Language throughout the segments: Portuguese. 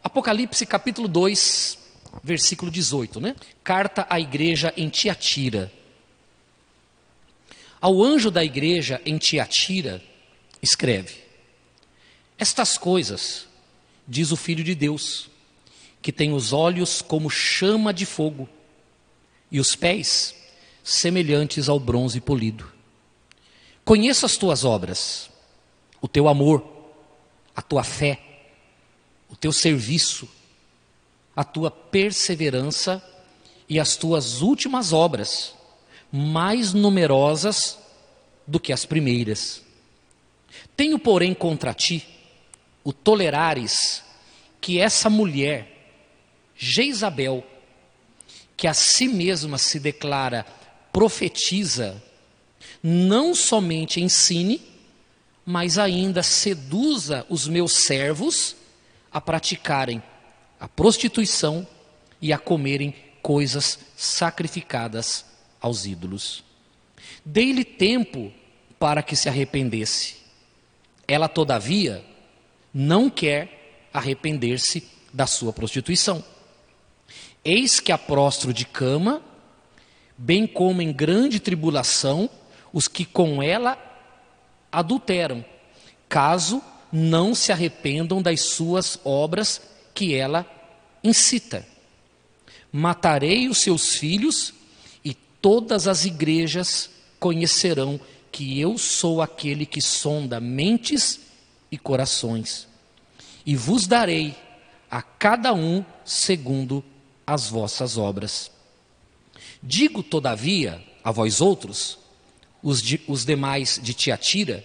Apocalipse capítulo 2, versículo 18, né? Carta à igreja em Tiatira. Ao anjo da igreja em Tiatira, escreve: estas coisas diz o Filho de Deus, que tem os olhos como chama de fogo e os pés semelhantes ao bronze polido. Conheço as tuas obras, o teu amor, a tua fé, o teu serviço, a tua perseverança e as tuas últimas obras, mais numerosas do que as primeiras. Tenho, porém, contra ti o tolerares que essa mulher, Jezabel, que a si mesma se declara profetiza, não somente ensine, mas ainda seduza os meus servos a praticarem a prostituição e a comerem coisas sacrificadas aos ídolos. Dei-lhe tempo para que se arrependesse. Ela, todavia, não quer arrepender-se da sua prostituição. Eis que a prostro de cama, bem como em grande tribulação, os que com ela adulteram, caso não se arrependam das suas obras que ela incita. Matarei os seus filhos e todas as igrejas conhecerão que eu sou aquele que sonda mentes e corações, e vos darei a cada um segundo as vossas obras. Digo, todavia, a vós outros, os demais de Tiatira,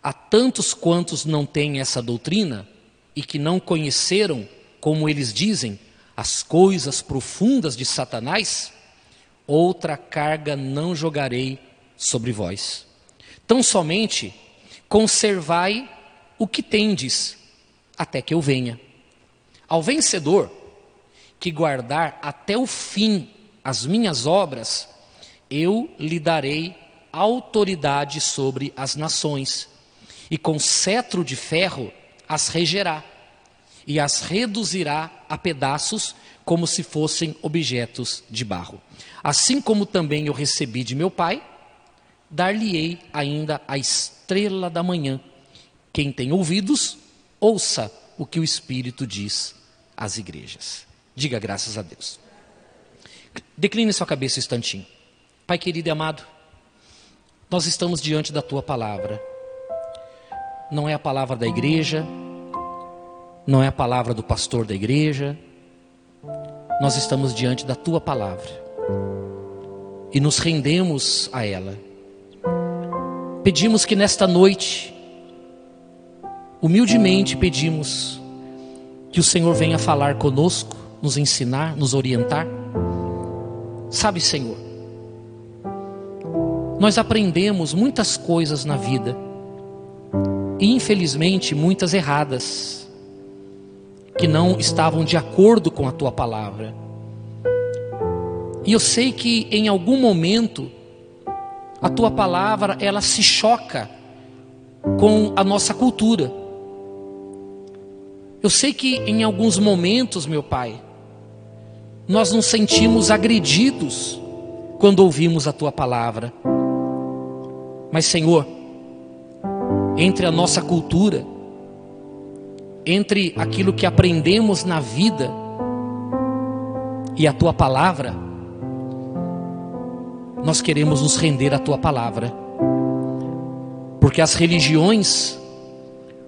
a tantos quantos não têm essa doutrina e que não conheceram, como eles dizem, as coisas profundas de Satanás, outra carga não jogarei sobre vós. Tão somente conservai o que tendes, até que eu venha. Ao vencedor, que guardar até o fim as minhas obras, eu lhe darei autoridade sobre as nações, e com cetro de ferro as regerá, e as reduzirá a pedaços, como se fossem objetos de barro. Assim como também eu recebi de meu Pai, dar-lhe-ei ainda a estrela da manhã. Quem tem ouvidos, ouça o que o Espírito diz às igrejas. Diga graças a Deus. Decline sua cabeça um instantinho. Pai querido e amado, nós estamos diante da tua palavra. Não é a palavra da igreja, não é a palavra do pastor da igreja. Nós estamos diante da tua palavra e nos rendemos a ela. Pedimos que nesta noite, humildemente pedimos que o Senhor venha falar conosco, nos ensinar, nos orientar. Sabe, Senhor, nós aprendemos muitas coisas na vida, e infelizmente muitas erradas, que não estavam de acordo com a tua palavra. E eu sei que em algum momento a tua palavra, ela se choca com a nossa cultura. Eu sei que em alguns momentos, meu Pai, nós nos sentimos agredidos quando ouvimos a tua palavra. Mas, Senhor, entre a nossa cultura, entre aquilo que aprendemos na vida e a tua palavra, nós queremos nos render à tua palavra, porque as religiões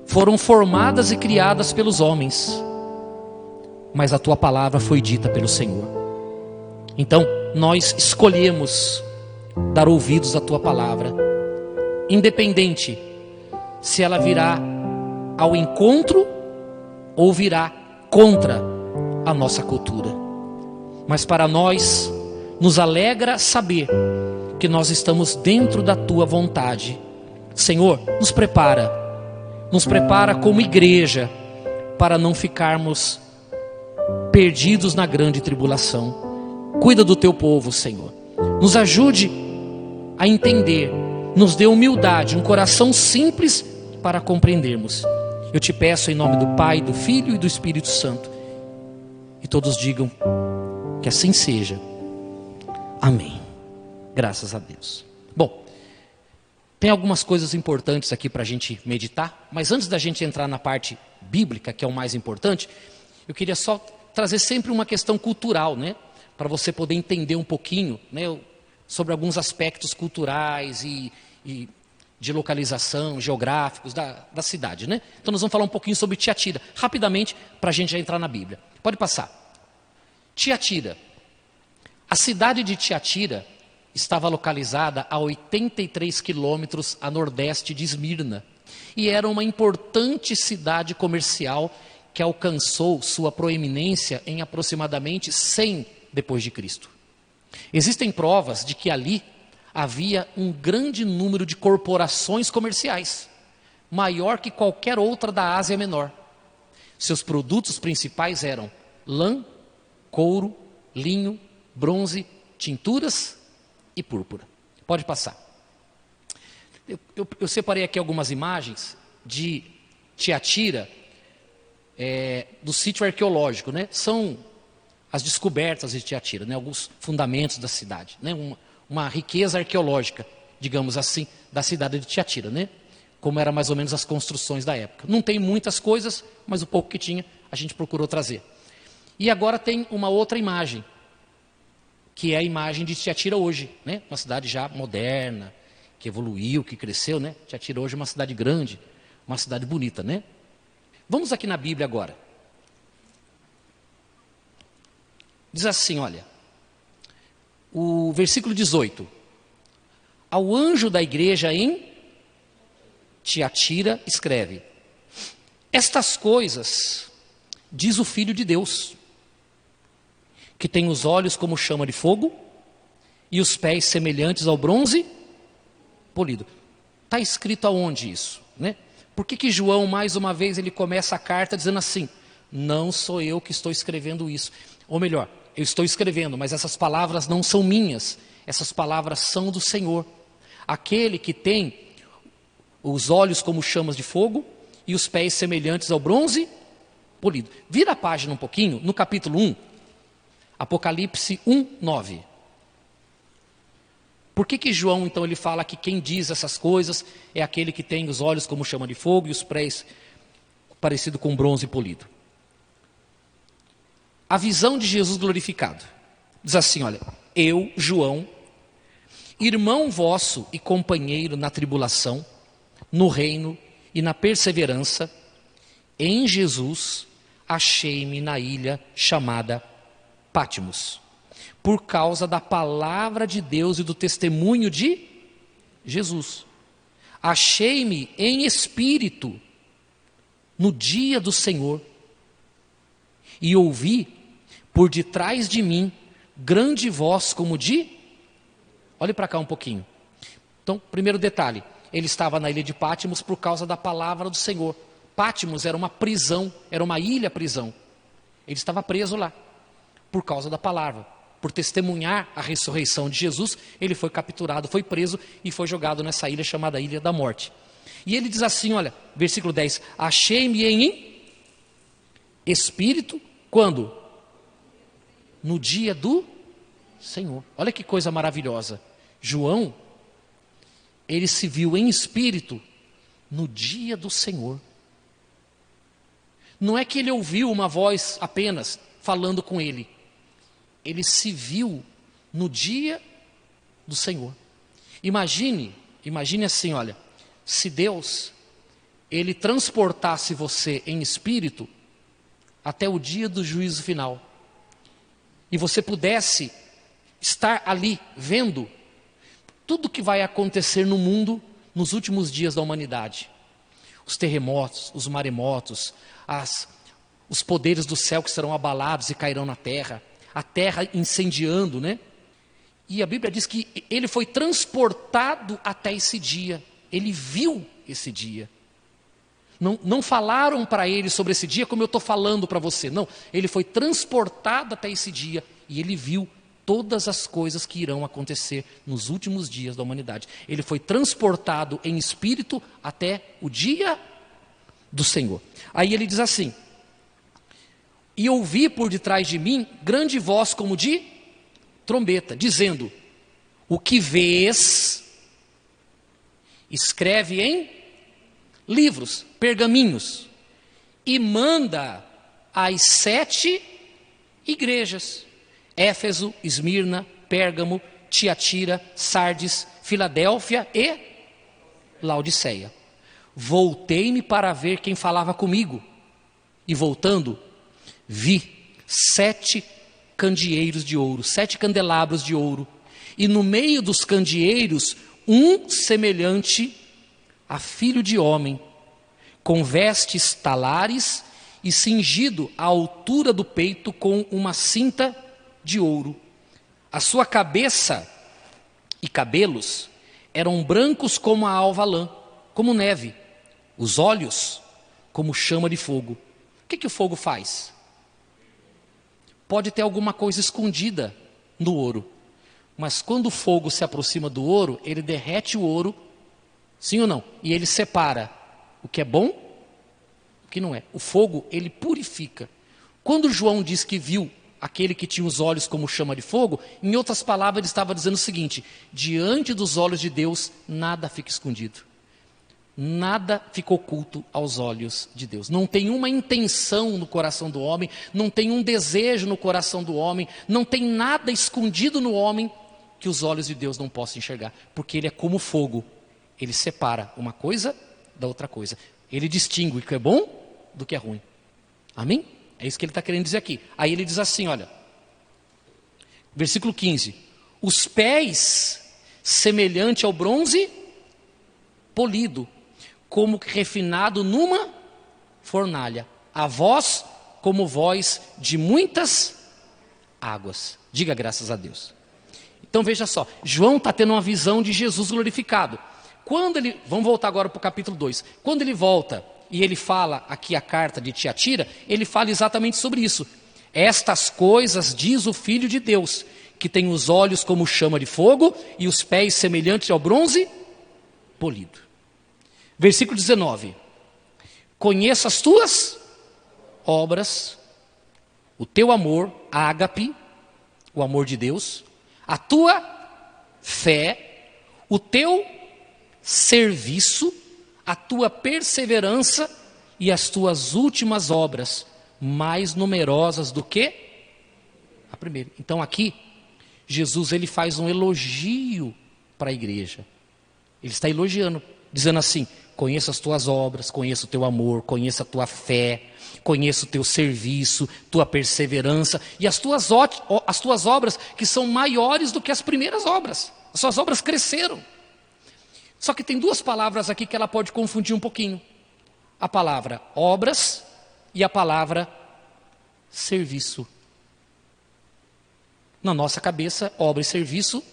foram formadas e criadas pelos homens, mas a tua palavra foi dita pelo Senhor. Então nós escolhemos dar ouvidos à tua palavra, independente se ela virá ao encontro ou virá contra a nossa cultura. Mas para nós nos alegra saber que nós estamos dentro da tua vontade. Senhor, nos prepara como igreja para não ficarmos perdidos na grande tribulação. Cuida do teu povo, Senhor. Nos ajude a entender, nos dê humildade, um coração simples para compreendermos. Eu te peço em nome do Pai, do Filho e do Espírito Santo. E todos digam que assim seja. Amém. Graças a Deus. Bom, tem algumas coisas importantes aqui para a gente meditar, mas antes da gente entrar na parte bíblica, que é o mais importante, eu queria só trazer sempre uma questão cultural, né? Para você poder entender um pouquinho, né, sobre alguns aspectos culturais e de localização, geográficos da cidade, né? Então nós vamos falar um pouquinho sobre Tiatira, rapidamente, para a gente já entrar na Bíblia. Pode passar. Tiatira. A cidade de Tiatira estava localizada a 83 quilômetros a nordeste de Esmirna e era uma importante cidade comercial que alcançou sua proeminência em aproximadamente 100 depois de Cristo. Existem provas de que ali havia um grande número de corporações comerciais, maior que qualquer outra da Ásia Menor. Seus produtos principais eram lã, couro, linho, bronze, tinturas e púrpura. Pode passar. Eu separei aqui algumas imagens de Tiatira, do sítio arqueológico, né? São as descobertas de Tiatira, né? Alguns fundamentos da cidade, né? Uma riqueza arqueológica, digamos assim, da cidade de Tiatira, né? Como eram mais ou menos as construções da época. Não tem muitas coisas, mas o pouco que tinha a gente procurou trazer. E agora tem uma outra imagem, que é a imagem de Tiatira hoje, né? Uma cidade já moderna, que evoluiu, que cresceu, né? Tiatira hoje é uma cidade grande, uma cidade bonita, né? Vamos aqui na Bíblia agora. Diz assim, olha, o versículo 18. Ao anjo da igreja em Tiatira escreve: estas coisas diz o Filho de Deus, que tem os olhos como chama de fogo e os pés semelhantes ao bronze polido. Está escrito aonde isso, né? Por que João, mais uma vez, ele começa a carta dizendo assim: não sou eu que estou escrevendo isso. Ou melhor, eu estou escrevendo, mas essas palavras não são minhas. Essas palavras são do Senhor. Aquele que tem os olhos como chamas de fogo e os pés semelhantes ao bronze polido. Vira a página um pouquinho, no capítulo 1, Apocalipse 1, 9. Por que João, então, ele fala que quem diz essas coisas é aquele que tem os olhos como chama de fogo e os pés parecido com bronze polido? A visão de Jesus glorificado. Diz assim, olha, eu, João, irmão vosso e companheiro na tribulação, no reino e na perseverança, em Jesus, achei-me na ilha chamada Patmos, por causa da palavra de Deus e do testemunho de Jesus. Achei-me em espírito no dia do Senhor e ouvi por detrás de mim grande voz como de... Olhe para cá um pouquinho. Então, primeiro detalhe, ele estava na ilha de Patmos por causa da palavra do Senhor. Patmos era uma prisão, era uma ilha-prisão. Ele estava preso lá por causa da palavra. Por testemunhar a ressurreição de Jesus, ele foi capturado, foi preso e foi jogado nessa ilha chamada Ilha da Morte. E ele diz assim, olha, versículo 10, achei-me em espírito, quando? No dia do Senhor. Olha que coisa maravilhosa. João, ele se viu em espírito no dia do Senhor. Não é que ele ouviu uma voz apenas falando com ele. Ele se viu no dia do Senhor. Imagine assim, olha, se Deus, ele transportasse você em espírito até o dia do juízo final, e você pudesse estar ali vendo tudo que vai acontecer no mundo nos últimos dias da humanidade. Os terremotos, os maremotos, os poderes do céu que serão abalados e cairão na terra, a terra incendiando, né? E a Bíblia diz que ele foi transportado até esse dia. Ele viu esse dia. Não falaram para ele sobre esse dia como eu estou falando para você. Não, ele foi transportado até esse dia e ele viu todas as coisas que irão acontecer nos últimos dias da humanidade. Ele foi transportado em espírito até o dia do Senhor. Aí ele diz assim: e ouvi por detrás de mim grande voz como de trombeta, dizendo: o que vês, escreve em livros, pergaminhos, e manda às 7 igrejas: Éfeso, Esmirna, Pérgamo, Tiatira, Sardes, Filadélfia e Laodiceia. Voltei-me para ver quem falava comigo, e voltando, vi 7 candeeiros de ouro, 7 candelabros de ouro, e no meio dos candeeiros, um semelhante a filho de homem, com vestes talares e cingido à altura do peito com uma cinta de ouro. A sua cabeça e cabelos eram brancos como a alva lã, como neve, os olhos como chama de fogo. O que o fogo faz? Pode ter alguma coisa escondida no ouro, mas quando o fogo se aproxima do ouro, ele derrete o ouro, sim ou não? E ele separa o que é bom, o que não é. O fogo, ele purifica. Quando João diz que viu aquele que tinha os olhos como chama de fogo, em outras palavras ele estava dizendo o seguinte: diante dos olhos de Deus, nada fica escondido. Nada fica oculto aos olhos de Deus. Não tem uma intenção no coração do homem, não tem um desejo no coração do homem, não tem nada escondido no homem que os olhos de Deus não possam enxergar, porque ele é como fogo, ele separa uma coisa da outra coisa, ele distingue o que é bom do que é ruim. Amém? É isso que ele está querendo dizer aqui. Aí ele diz assim, olha, versículo 15: os pés semelhante ao bronze polido, como refinado numa fornalha, a voz como voz de muitas águas. Diga graças a Deus. Então veja só, João está tendo uma visão de Jesus glorificado. Vamos voltar agora para o capítulo 2. Quando ele volta e ele fala aqui a carta de Tiatira, ele fala exatamente sobre isso. Estas coisas diz o Filho de Deus, que tem os olhos como chama de fogo e os pés semelhantes ao bronze polido. Versículo 19: conheço as tuas obras, o teu amor, ágape, o amor de Deus, a tua fé, o teu serviço, a tua perseverança e as tuas últimas obras, mais numerosas do que a primeira. Então aqui, Jesus ele faz um elogio para a igreja. Ele está elogiando, dizendo assim: conheço as tuas obras, conheço o teu amor, conheço a tua fé, conheço o teu serviço, tua perseverança e as tuas obras que são maiores do que as primeiras obras. As suas obras cresceram. Só que tem 2 palavras aqui que ela pode confundir um pouquinho: a palavra obras e a palavra serviço. Na nossa cabeça, obra e serviço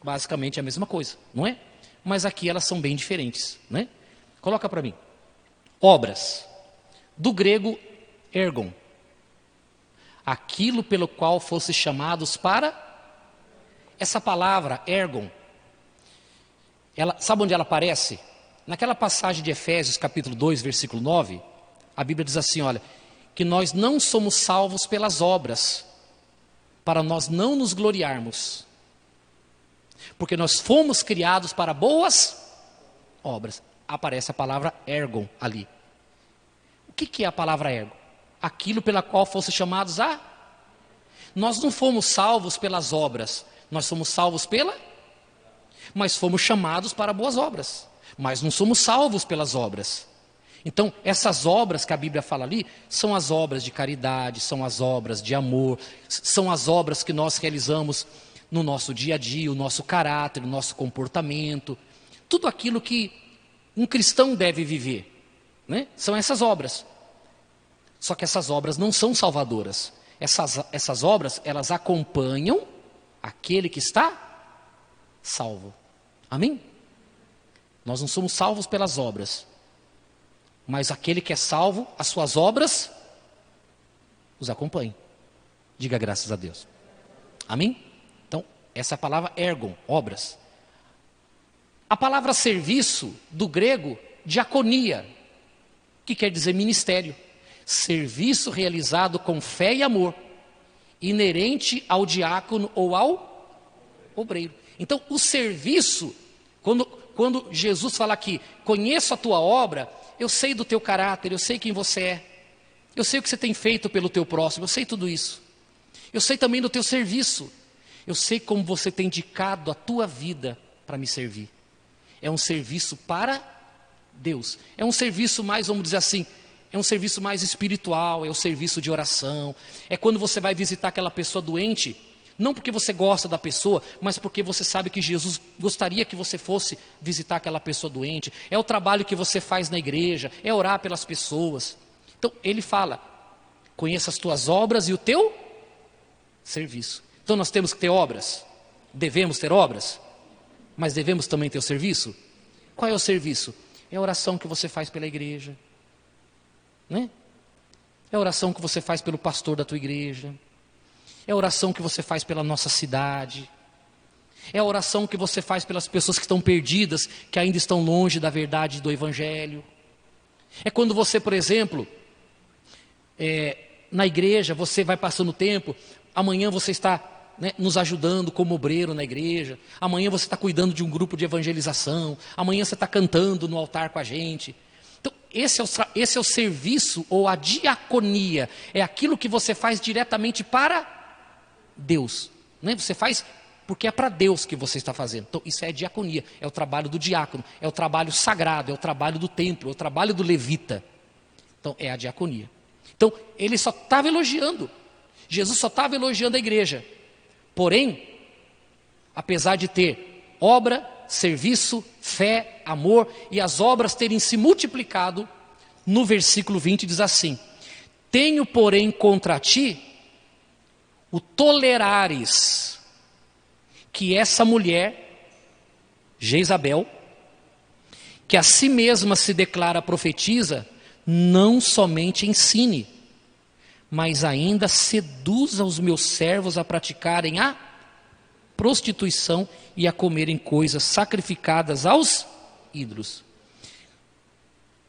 basicamente é a mesma coisa, não é? Mas aqui elas são bem diferentes, né? Coloca para mim. Obras, do grego ergon, aquilo pelo qual fosse chamados para. Essa palavra ergon, sabe onde ela aparece? Naquela passagem de Efésios capítulo 2, versículo 9, a Bíblia diz assim, olha, que nós não somos salvos pelas obras, para nós não nos gloriarmos, porque nós fomos criados para boas obras. Aparece a palavra ergon ali. O que é a palavra ergon? Aquilo pela qual fossem chamados a. Nós não fomos salvos pelas obras, nós somos salvos mas fomos chamados para boas obras, mas não somos salvos pelas obras. Então, essas obras que a Bíblia fala ali, são as obras de caridade, são as obras de amor, são as obras que nós realizamos no nosso dia a dia, o nosso caráter, o nosso comportamento, tudo aquilo que um cristão deve viver, né? São essas obras. Só que essas obras não são salvadoras. Essas obras, elas acompanham aquele que está salvo. Amém? Nós não somos salvos pelas obras, mas aquele que é salvo, as suas obras os acompanham. Diga graças a Deus. Amém? Então, essa é a palavra ergon, obras. A palavra serviço, do grego, diaconia. que quer dizer ministério. Serviço realizado com fé e amor, inerente ao diácono ou ao obreiro. Então, o serviço, quando Jesus fala aqui, conheço a tua obra, eu sei do teu caráter, eu sei quem você é, eu sei o que você tem feito pelo teu próximo, eu sei tudo isso. Eu sei também do teu serviço, eu sei como você tem dedicado a tua vida para me servir. É um serviço para Deus, é um serviço mais, vamos dizer assim, é um serviço mais espiritual, é o serviço de oração, é quando você vai visitar aquela pessoa doente, não porque você gosta da pessoa, mas porque você sabe que Jesus gostaria que você fosse visitar aquela pessoa doente, é o trabalho que você faz na igreja, é orar pelas pessoas. Então ele fala, conheça as tuas obras e o teu serviço. Então nós temos que ter obras, devemos ter obras, mas devemos também ter o serviço. Qual é o serviço? É a oração que você faz pela igreja, né? É a oração que você faz pelo pastor da tua igreja, é a oração que você faz pela nossa cidade, é a oração que você faz pelas pessoas que estão perdidas, que ainda estão longe da verdade do evangelho. É quando você, por exemplo, na igreja, você vai passando o tempo, amanhã você está, né, nos ajudando como obreiro na igreja, amanhã você está cuidando de um grupo de evangelização, amanhã você está cantando no altar com a gente. Então, esse é o serviço ou a diaconia, é aquilo que você faz diretamente para Deus, né? Você faz porque é para Deus que você está fazendo. Então isso é diaconia, é o trabalho do diácono, é o trabalho sagrado, é o trabalho do templo, é o trabalho do levita. Então é a diaconia. Então ele só estava elogiando, Jesus só estava elogiando a igreja. Porém, apesar de ter obra, serviço, fé, amor e as obras terem se multiplicado, no versículo 20 diz assim: tenho porém contra ti o tolerares que essa mulher, Jezabel, que a si mesma se declara profetiza, não somente ensine, mas ainda seduza os meus servos a praticarem a prostituição e a comerem coisas sacrificadas aos ídolos.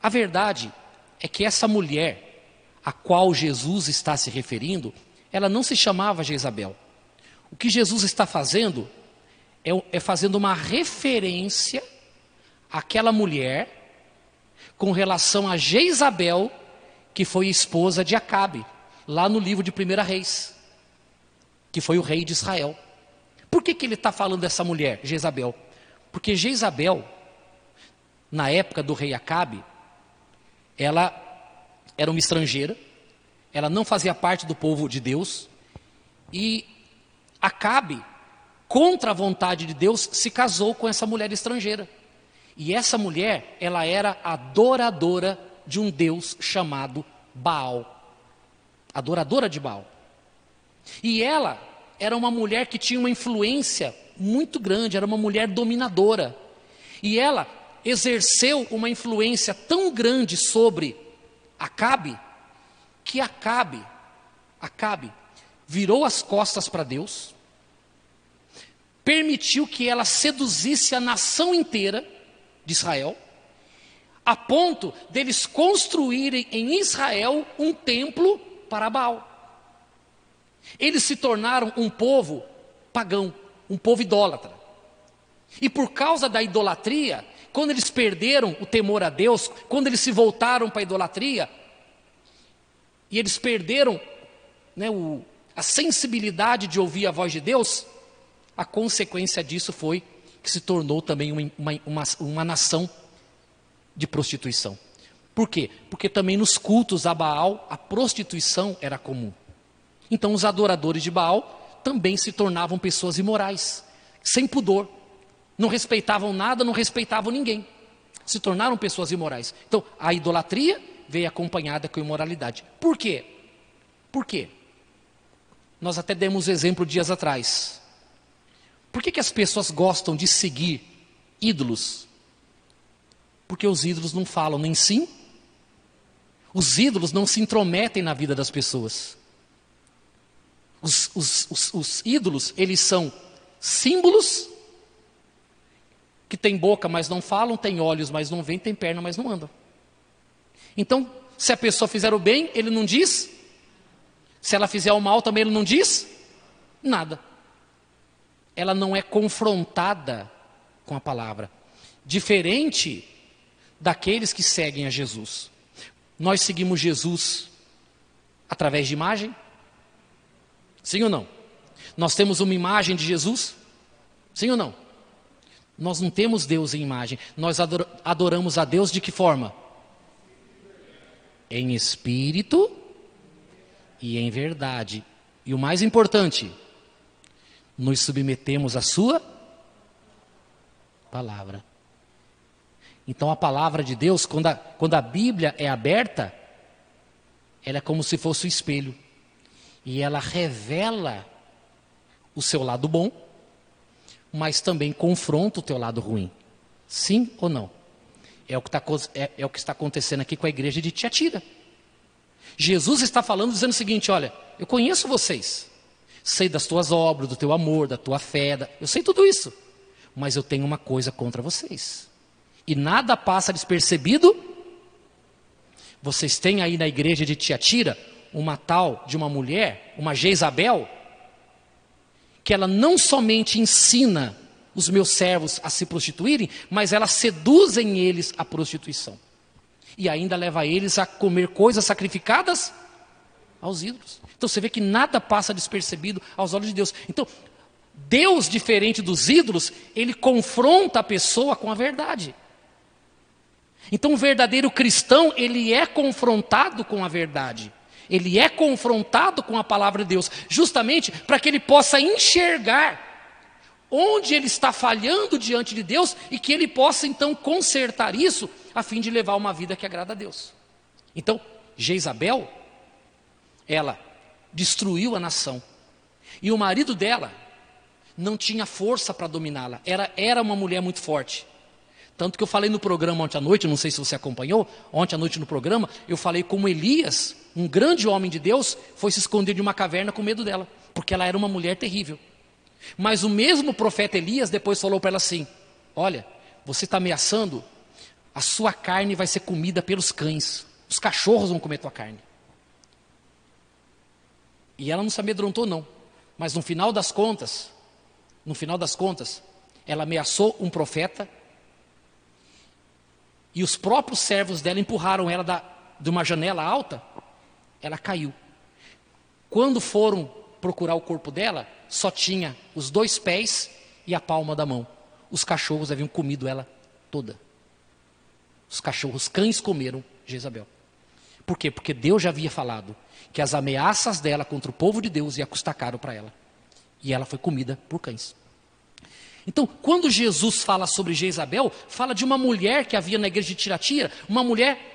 A verdade é que essa mulher a qual Jesus está se referindo, ela não se chamava Jezabel. O que Jesus está fazendo é fazendo uma referência àquela mulher com relação a Jezabel, que foi esposa de Acabe, lá no livro de 1 Reis, que foi o rei de Israel. Por que ele está falando dessa mulher, Jezabel? Porque Jezabel, na época do rei Acabe, ela era uma estrangeira, ela não fazia parte do povo de Deus, e Acabe, contra a vontade de Deus, se casou com essa mulher estrangeira. E essa mulher, ela era adoradora de um Deus chamado Baal, adoradora de Baal. E ela era uma mulher que tinha uma influência muito grande, era uma mulher dominadora. E ela exerceu uma influência tão grande sobre Acabe, que Acabe virou as costas para Deus, permitiu que ela seduzisse a nação inteira de Israel, a ponto deles construírem em Israel um templo para Baal. Eles se tornaram um povo pagão, um povo idólatra. E por causa da idolatria, quando eles perderam o temor a Deus, quando eles se voltaram para a idolatria, e eles perderam, né, a sensibilidade de ouvir a voz de Deus, a consequência disso foi que se tornou também uma nação de prostituição. Por quê? Porque também nos cultos a Baal, a prostituição era comum. Então os adoradores de Baal também se tornavam pessoas imorais, sem pudor, não respeitavam nada, não respeitavam ninguém, se tornaram pessoas imorais. Então a idolatria veio acompanhada com imoralidade. Por quê? Por quê? Nós até demos exemplo dias atrás. Por que as pessoas gostam de seguir ídolos? Porque os ídolos não falam nem sim, os ídolos não se intrometem na vida das pessoas. Os ídolos, eles são símbolos que têm boca, mas não falam, têm olhos, mas não veem, têm perna, mas não andam. Então, se a pessoa fizer o bem, ele não diz. Se ela fizer o mal, também ele não diz nada. Ela não é confrontada com a palavra. Diferente daqueles que seguem a Jesus. Nós seguimos Jesus através de imagem? Sim ou não? Nós temos uma imagem de Jesus? Sim ou não? Nós não temos Deus em imagem. Nós adoramos a Deus de que forma? Em espírito e em verdade. E o mais importante, nos submetemos à sua palavra. Então a palavra de Deus, quando a Bíblia é aberta, ela é como se fosse um espelho. E ela revela o seu lado bom, mas também confronta o teu lado ruim. Sim ou não? É o que está acontecendo aqui com a igreja de Tiatira. Jesus está falando, dizendo o seguinte: olha, eu conheço vocês, sei das tuas obras, do teu amor, da tua fé, eu sei tudo isso, mas eu tenho uma coisa contra vocês, e nada passa despercebido. Vocês têm aí na igreja de Tiatira uma tal de uma mulher, uma Jezabel, que ela não somente ensina os meus servos a se prostituírem, mas ela seduzem eles à prostituição. E ainda leva eles a comer coisas sacrificadas aos ídolos. Então você vê que nada passa despercebido aos olhos de Deus. Então, Deus, diferente dos ídolos, ele confronta a pessoa com a verdade. Então o verdadeiro cristão, ele é confrontado com a verdade. Ele é confrontado com a palavra de Deus, justamente para que ele possa enxergar onde ele está falhando diante de Deus e que ele possa então consertar isso a fim de levar uma vida que agrada a Deus. Então, Jezabel, ela destruiu a nação. E o marido dela não tinha força para dominá-la. Era uma mulher muito forte. Tanto que eu falei no programa ontem à noite, não sei se você acompanhou, ontem à noite no programa, eu falei como Elias, um grande homem de Deus, foi se esconder de uma caverna com medo dela, porque ela era uma mulher terrível. Mas o mesmo profeta Elias depois falou para ela assim: olha, você está ameaçando, a sua carne vai ser comida pelos cães, os cachorros vão comer tua carne. E ela não se amedrontou não, mas no final das contas, ela ameaçou um profeta, e os próprios servos dela empurraram ela de uma janela alta, ela caiu. Quando foram procurar o corpo dela, só tinha os 2 pés e a palma da mão. Os cachorros haviam comido ela toda. Os cães comeram Jezabel. Por quê? Porque Deus já havia falado que as ameaças dela contra o povo de Deus ia custar caro para ela. E ela foi comida por cães. Então, quando Jesus fala sobre Jezabel, fala de uma mulher que havia na igreja de Tiatira, uma mulher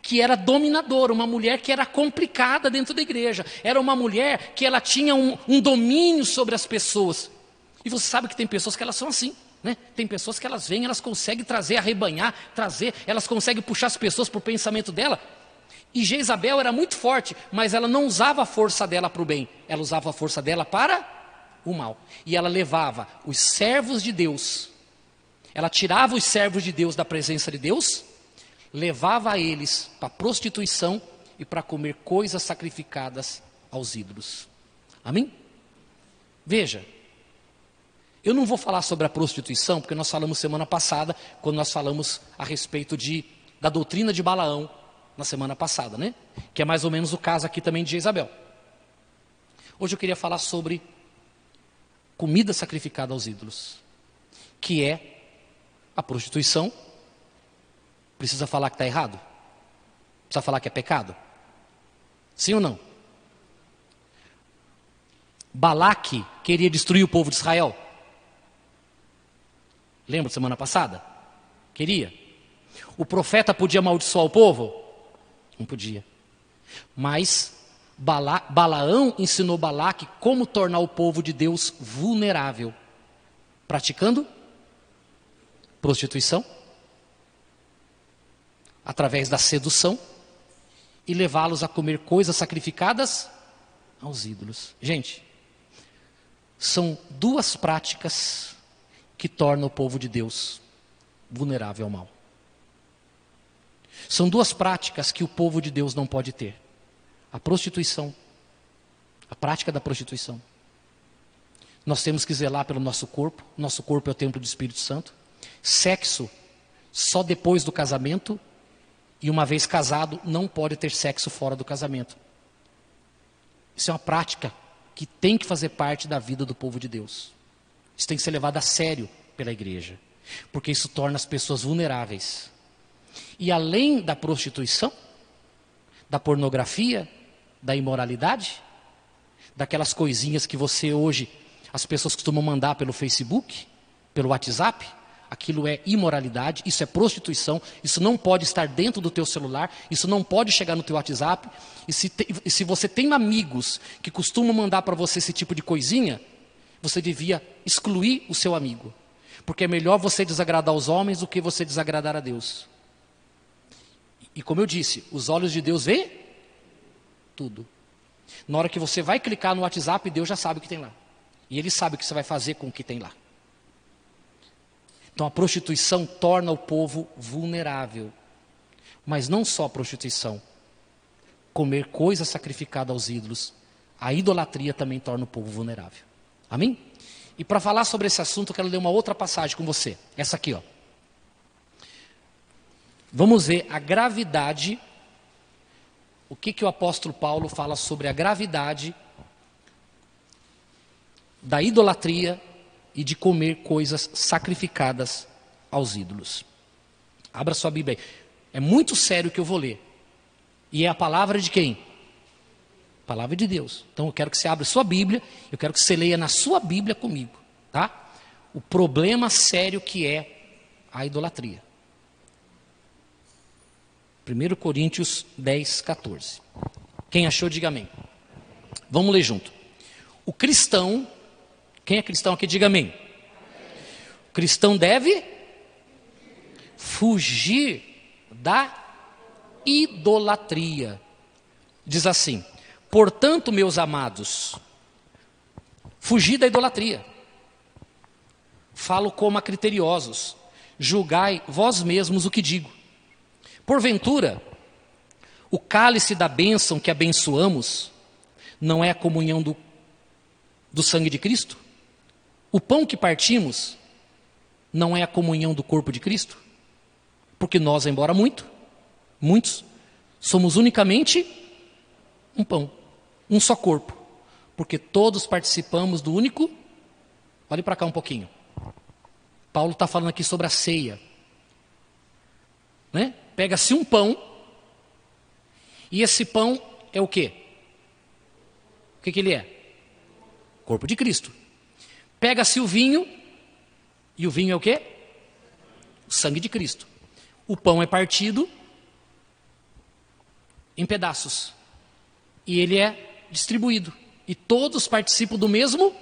que era dominadora, uma mulher que era complicada dentro da igreja, era uma mulher que ela tinha um domínio sobre as pessoas. E você sabe que tem pessoas que elas são assim, né? Tem pessoas que elas vêm, elas conseguem arrebanhar, elas conseguem puxar as pessoas para o pensamento dela. E Jezabel era muito forte, mas ela não usava a força dela para o bem, ela usava a força dela para o mal. E ela levava os servos de Deus, ela tirava os servos de Deus da presença de Deus, levava eles para prostituição e para comer coisas sacrificadas aos ídolos. Amém? Veja, eu não vou falar sobre a prostituição, porque nós falamos semana passada, quando nós falamos a respeito da doutrina de Balaão, na semana passada, né? Que é mais ou menos o caso aqui também de Jezabel. Hoje eu queria falar sobre comida sacrificada aos ídolos, que é a prostituição. Precisa falar que está errado? Precisa falar que é pecado? Sim ou não? Balaque queria destruir o povo de Israel. Lembra da semana passada? Queria. O profeta podia amaldiçoar o povo? Não podia. Mas Balaão ensinou Balaque como tornar o povo de Deus vulnerável, praticando prostituição, através da sedução, e levá-los a comer coisas sacrificadas aos ídolos. Gente, são 2 práticas que tornam o povo de Deus vulnerável ao mal. São duas práticas que o povo de Deus não pode ter: a prostituição, a prática da prostituição. Nós temos que zelar pelo nosso corpo é o templo do Espírito Santo. Sexo, só depois do casamento, e uma vez casado, não pode ter sexo fora do casamento. Isso é uma prática que tem que fazer parte da vida do povo de Deus. Isso tem que ser levado a sério pela igreja, porque isso torna as pessoas vulneráveis. E além da prostituição, da pornografia, da imoralidade, daquelas coisinhas que você hoje, as pessoas costumam mandar pelo Facebook, pelo WhatsApp, aquilo é imoralidade, isso é prostituição, isso não pode estar dentro do teu celular, isso não pode chegar no teu WhatsApp. E se você tem amigos que costumam mandar para você esse tipo de coisinha, você devia excluir o seu amigo, porque é melhor você desagradar os homens do que você desagradar a Deus. E como eu disse, os olhos de Deus veem tudo. Na hora que você vai clicar no WhatsApp, Deus já sabe o que tem lá. E Ele sabe o que você vai fazer com o que tem lá. Então a prostituição torna o povo vulnerável. Mas não só a prostituição. Comer coisa sacrificada aos ídolos. A idolatria também torna o povo vulnerável. Amém? E para falar sobre esse assunto, eu quero ler uma outra passagem com você. Essa aqui, ó. Vamos ver a gravidade. O que o apóstolo Paulo fala sobre a gravidade da idolatria e de comer coisas sacrificadas aos ídolos. Abra sua Bíblia aí. É muito sério o que eu vou ler. E é a palavra de quem? Palavra de Deus. Então eu quero que você abra sua Bíblia, eu quero que você leia na sua Bíblia comigo, tá? O problema sério que é a idolatria. 1 Coríntios 10, 14. Quem achou, diga amém. Vamos ler junto. O cristão, quem é cristão aqui, diga amém. O cristão deve fugir da idolatria. Diz assim: portanto, meus amados, fugir da idolatria. Falo como a criteriosos, julgai vós mesmos o que digo. Porventura, o cálice da bênção que abençoamos não é a comunhão do sangue de Cristo? O pão que partimos não é a comunhão do corpo de Cristo? Porque nós, embora muitos, somos unicamente um pão, um só corpo, porque todos participamos do único. Olhe para cá um pouquinho. Paulo está falando aqui sobre a ceia, né? Pega-se um pão, e esse pão é o quê? O que ele é? Corpo de Cristo. Pega-se o vinho, e o vinho é o quê? O sangue de Cristo. O pão é partido em pedaços, e ele é distribuído, e todos participam do mesmo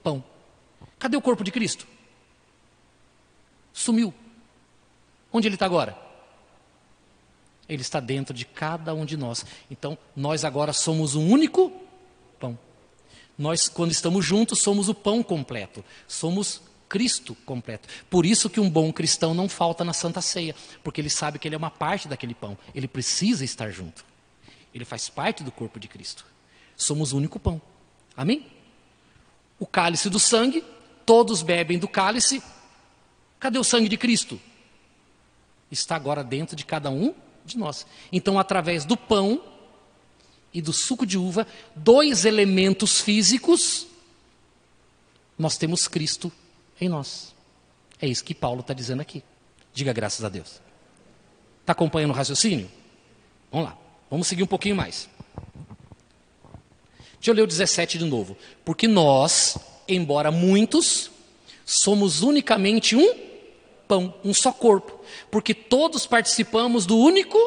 pão. Cadê o corpo de Cristo? Sumiu. Onde ele está agora? Ele está dentro de cada um de nós. Então, nós agora somos um único pão. Nós, quando estamos juntos, somos o pão completo. Somos Cristo completo. Por isso que um bom cristão não falta na Santa Ceia, porque ele sabe que ele é uma parte daquele pão. Ele precisa estar junto. Ele faz parte do corpo de Cristo. Somos o único pão. Amém? O cálice do sangue, todos bebem do cálice. Cadê o sangue de Cristo? Está agora dentro de cada um de nós. Então, através do pão e do suco de uva, dois elementos físicos, nós temos Cristo em nós. É isso que Paulo está dizendo aqui. Diga graças a Deus. Está acompanhando o raciocínio? Vamos lá, vamos seguir um pouquinho mais. Deixa eu ler o 17 de novo. Porque nós, embora muitos, somos unicamente um pão, um só corpo, porque todos participamos do único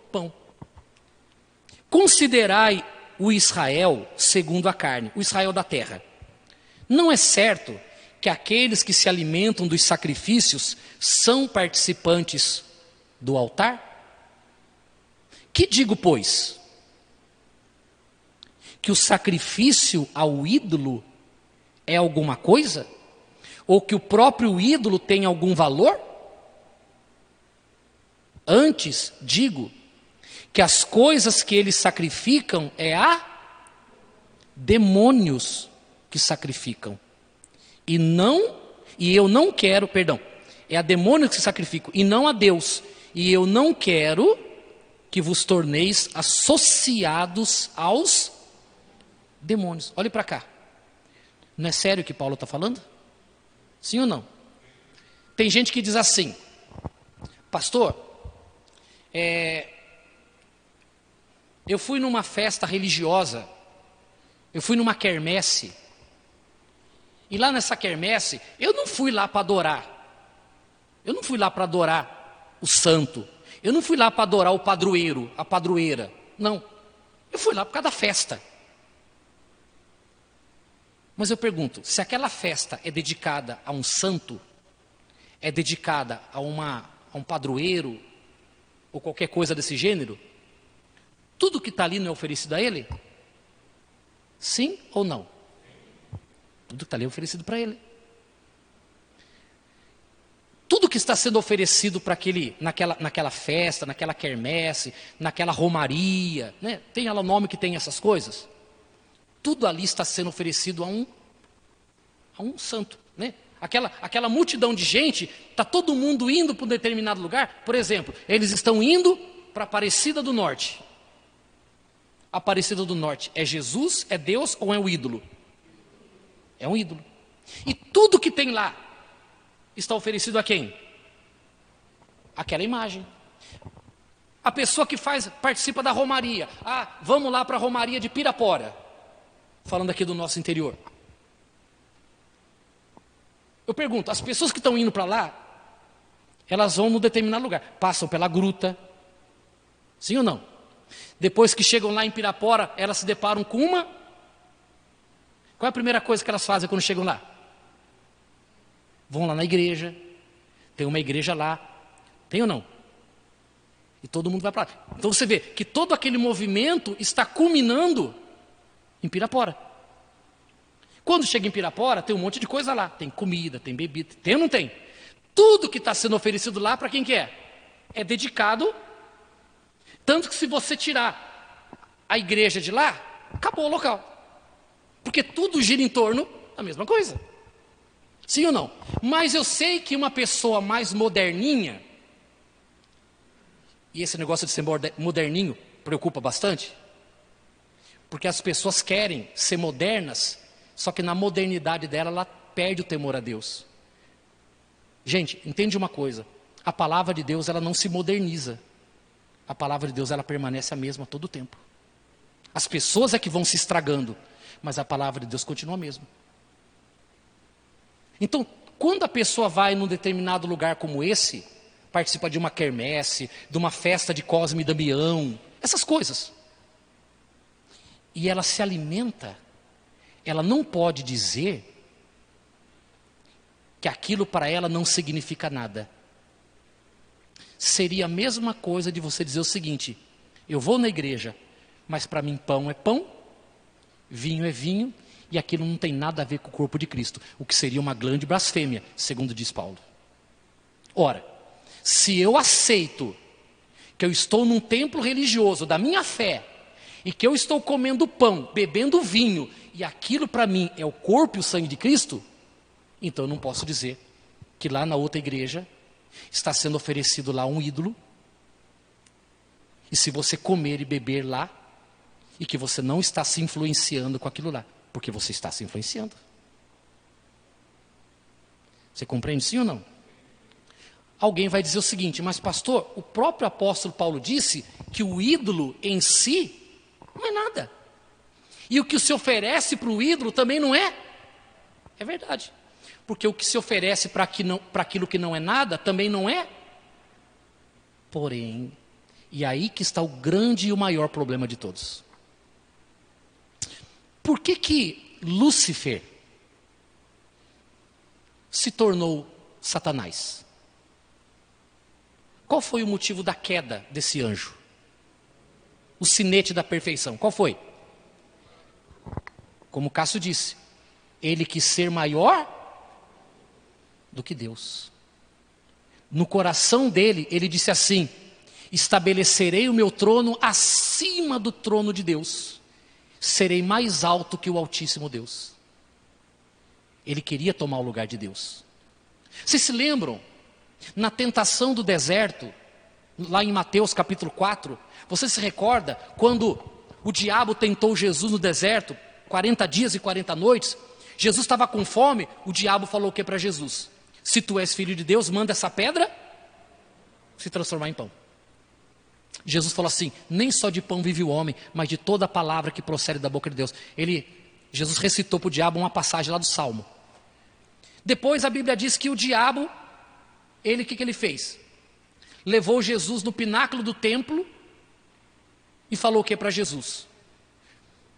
pão. Considerai o Israel segundo a carne, o Israel da terra. Não é certo que aqueles que se alimentam dos sacrifícios são participantes do altar? Que digo, pois? Que o sacrifício ao ídolo é alguma coisa? Ou que o próprio ídolo tem algum valor? Antes digo que as coisas que eles sacrificam é a demônios que sacrificam. E eu não quero, é a demônios que sacrificam e não a Deus. E eu não quero que vos torneis associados aos demônios. Olhe para cá. Não é sério o que Paulo está falando? Sim ou não? Tem gente que diz assim: pastor, eu fui numa festa religiosa, eu fui numa quermesse, e lá nessa quermesse, eu não fui lá para adorar, eu não fui lá para adorar o santo, eu não fui lá para adorar o padroeiro, a padroeira, não, eu fui lá por causa da festa. Mas eu pergunto, se aquela festa é dedicada a um santo, é dedicada a um padroeiro, ou qualquer coisa desse gênero, tudo que está ali não é oferecido a ele? Sim ou não? Tudo que está ali é oferecido para ele. Tudo que está sendo oferecido para naquela festa, naquela quermesse, naquela romaria, né? Tem lá o nome que tem essas coisas. Tudo ali está sendo oferecido a um santo, né? Aquela multidão de gente, está todo mundo indo para um determinado lugar. Por exemplo, eles estão indo para Aparecida do Norte. Aparecida do Norte é Jesus, é Deus ou é um ídolo? É um ídolo. E tudo que tem lá está oferecido a quem? Aquela imagem. A pessoa que participa da romaria. Ah, vamos lá para a romaria de Pirapora. Falando aqui do nosso interior. Eu pergunto, as pessoas que estão indo para lá, elas vão num determinado lugar, passam pela gruta, sim ou não? Depois que chegam lá em Pirapora, elas se deparam com uma... Qual é a primeira coisa que elas fazem quando chegam lá? Vão lá na igreja, tem uma igreja lá, tem ou não? E todo mundo vai para lá. Então você vê que todo aquele movimento está culminando em Pirapora. Quando chega em Pirapora, tem um monte de coisa lá. Tem comida, tem bebida, tem ou não tem? Tudo que está sendo oferecido lá, para quem que é? É dedicado. Tanto que se você tirar a igreja de lá, acabou o local. Porque tudo gira em torno da mesma coisa. Sim ou não? Mas eu sei que uma pessoa mais moderninha, e esse negócio de ser moderninho preocupa bastante, porque as pessoas querem ser modernas, só que na modernidade dela, ela perde o temor a Deus. Gente, entende uma coisa, a palavra de Deus, ela não se moderniza. A palavra de Deus, ela permanece a mesma todo o tempo. As pessoas é que vão se estragando, mas a palavra de Deus continua a mesma. Então, quando a pessoa vai num determinado lugar como esse, participa de uma quermesse, de uma festa de Cosme e Damião, essas coisas, e ela se alimenta, ela não pode dizer que aquilo para ela não significa nada. Seria a mesma coisa de você dizer o seguinte: eu vou na igreja, mas para mim pão é pão, vinho é vinho, e aquilo não tem nada a ver com o corpo de Cristo, o que seria uma grande blasfêmia, segundo diz Paulo. Ora, se eu aceito que eu estou num templo religioso da minha fé, e que eu estou comendo pão, bebendo vinho, e aquilo para mim é o corpo e o sangue de Cristo, então eu não posso dizer que lá na outra igreja está sendo oferecido lá um ídolo, e se você comer e beber lá, e que você não está se influenciando com aquilo lá, porque você está se influenciando. Você compreende sim ou não? Alguém vai dizer o seguinte: mas pastor, o próprio apóstolo Paulo disse que o ídolo em si não é nada. E o que se oferece para o ídolo também não é. É verdade. Porque o que se oferece para aquilo que não é nada também não é. Porém, e aí que está o grande e o maior problema de todos. Por que Lúcifer se tornou Satanás? Qual foi o motivo da queda desse anjo? O sinete da perfeição, qual foi? Como Cássio disse, ele quis ser maior do que Deus. No coração dele, ele disse assim: estabelecerei o meu trono acima do trono de Deus, serei mais alto que o Altíssimo Deus. Ele queria tomar o lugar de Deus. Vocês se lembram, na tentação do deserto, lá em Mateus capítulo 4, você se recorda quando o diabo tentou Jesus no deserto, 40 dias e 40 noites, Jesus estava com fome, o diabo falou o que para Jesus? Se tu és filho de Deus, manda essa pedra se transformar em pão. Jesus falou assim, nem só de pão vive o homem, mas de toda a palavra que procede da boca de Deus. Jesus recitou para o diabo uma passagem lá do Salmo. Depois a Bíblia diz que o diabo, o que ele fez? Levou Jesus no pináculo do templo e falou o que para Jesus?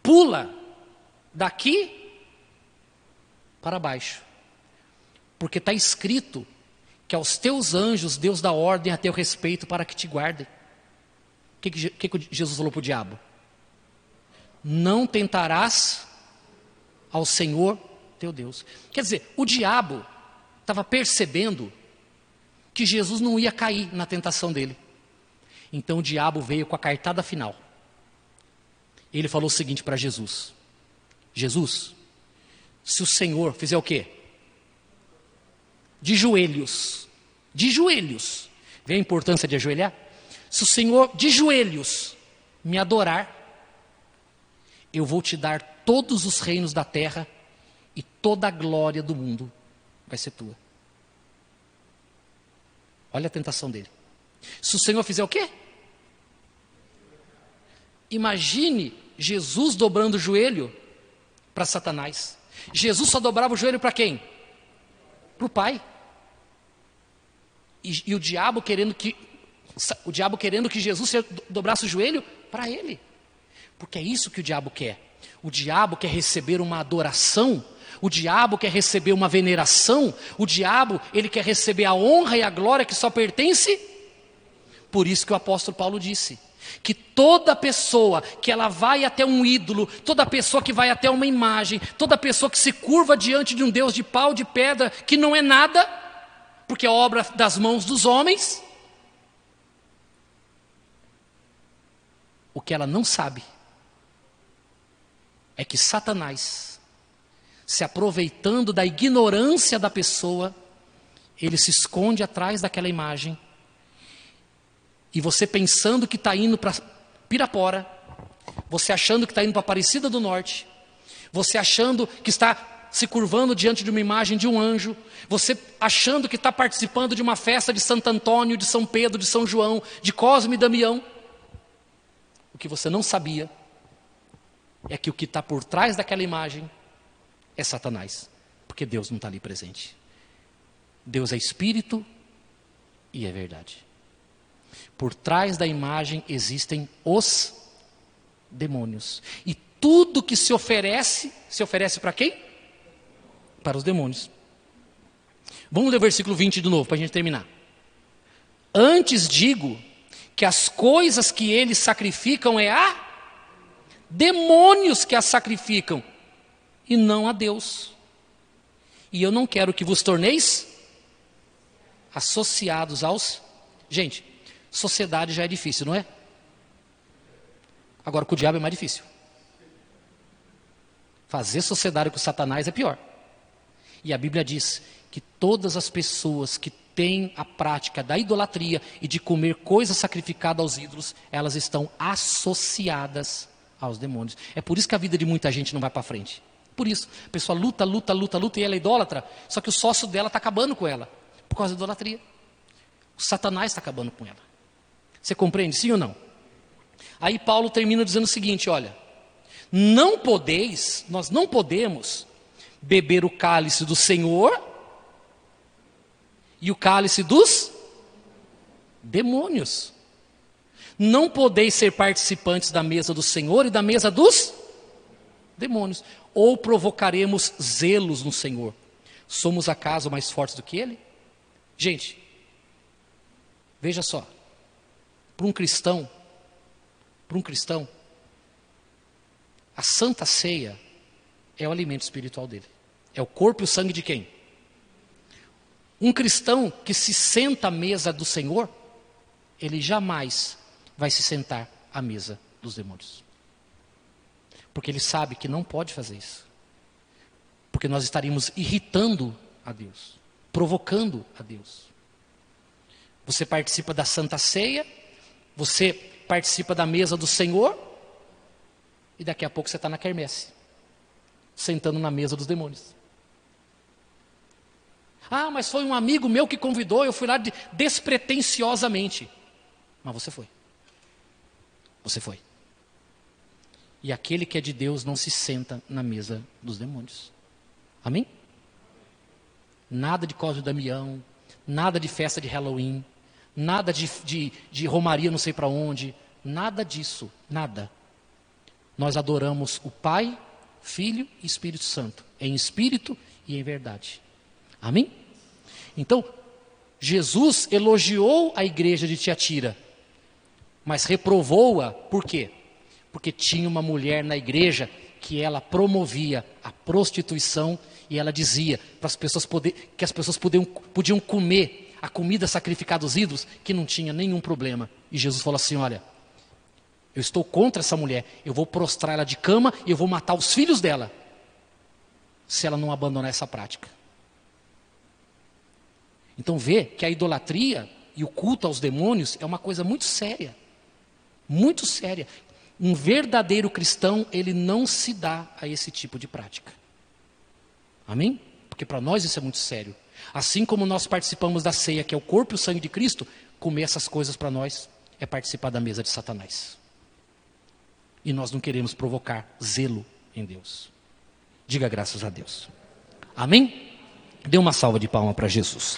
Pula daqui para baixo, porque está escrito que aos teus anjos Deus dá ordem a teu respeito para que te guardem. O que Jesus falou para o diabo? Não tentarás ao Senhor teu Deus. Quer dizer, o diabo estava percebendo que Jesus não ia cair na tentação dele. Então o diabo veio com a cartada final. Ele falou o seguinte para Jesus: Jesus, se o Senhor fizer o quê? De joelhos, vê a importância de ajoelhar? Se o Senhor de joelhos me adorar, eu vou te dar todos os reinos da terra e toda a glória do mundo vai ser tua. Olha a tentação dele. Se o Senhor fizer o quê? Imagine Jesus dobrando o joelho para Satanás. Jesus só dobrava o joelho para quem? Para o Pai. E o diabo querendo que Jesus dobrasse o joelho para ele. Porque é isso que o diabo quer. O diabo quer receber uma adoração, o diabo quer receber uma veneração, o diabo, ele quer receber a honra e a glória que só pertence. Por isso que o apóstolo Paulo disse que toda pessoa que ela vai até um ídolo, toda pessoa que vai até uma imagem, toda pessoa que se curva diante de um Deus de pau, de pedra, que não é nada, porque é obra das mãos dos homens, o que ela não sabe é que Satanás, se aproveitando da ignorância da pessoa, ele se esconde atrás daquela imagem, e você pensando que está indo para Pirapora, você achando que está indo para Aparecida do Norte, você achando que está se curvando diante de uma imagem de um anjo, você achando que está participando de uma festa de Santo Antônio, de São Pedro, de São João, de Cosme e Damião. O que você não sabia é que o que está por trás daquela imagem é Satanás, porque Deus não está ali presente. Deus é espírito e é verdade. Por trás da imagem existem os demônios. E tudo que se oferece para quem? Para os demônios. Vamos ler o versículo 20 de novo, para a gente terminar. Antes digo que as coisas que eles sacrificam é a demônios que as sacrificam, e não a Deus. E eu não quero que vos torneis associados aos... Gente, sociedade já é difícil, não é? Agora com o diabo é mais difícil. Fazer sociedade com Satanás é pior. E a Bíblia diz que todas as pessoas que têm a prática da idolatria e de comer coisa sacrificada aos ídolos, elas estão associadas aos demônios. É por isso que a vida de muita gente não vai para frente. Por isso, a pessoa luta e ela é idólatra, só que o sócio dela está acabando com ela, por causa da idolatria. O Satanás está acabando com ela. Você compreende, sim ou não? Aí Paulo termina dizendo o seguinte, olha, nós não podemos beber o cálice do Senhor e o cálice dos demônios. Não podeis ser participantes da mesa do Senhor e da mesa dos demônios. Ou provocaremos zelos no Senhor. Somos acaso mais fortes do que Ele? Gente, veja só. Para um cristão, a Santa Ceia é o alimento espiritual dele. É o corpo e o sangue de quem? Um cristão que se senta à mesa do Senhor, ele jamais vai se sentar à mesa dos demônios. Porque ele sabe que não pode fazer isso. Porque nós estaríamos irritando a Deus, provocando a Deus. Você participa da Santa Ceia, você participa da mesa do Senhor, e daqui a pouco você está na quermesse, sentando na mesa dos demônios. Ah, mas foi um amigo meu que convidou, eu fui lá despretensiosamente. Mas você foi. Você foi. E aquele que é de Deus não se senta na mesa dos demônios. Amém? Nada de Cosme e Damião, nada de festa de Halloween, nada de romaria não sei para onde, nada disso, nada. Nós adoramos o Pai, Filho e Espírito Santo, em espírito e em verdade. Amém? Então, Jesus elogiou a igreja de Tiatira, mas reprovou-a, por quê? Porque tinha uma mulher na igreja que ela promovia a prostituição e ela dizia para as pessoas que as pessoas podiam comer a comida sacrificada aos ídolos, que não tinha nenhum problema. E Jesus falou assim, olha, eu estou contra essa mulher, eu vou prostrar ela de cama e eu vou matar os filhos dela, se ela não abandonar essa prática. Então vê que a idolatria e o culto aos demônios é uma coisa muito séria. Muito séria. Um verdadeiro cristão, ele não se dá a esse tipo de prática. Amém? Porque para nós isso é muito sério. Assim como nós participamos da ceia, que é o corpo e o sangue de Cristo, comer essas coisas para nós é participar da mesa de Satanás. E nós não queremos provocar zelo em Deus. Diga graças a Deus. Amém? Dê uma salva de palmas para Jesus.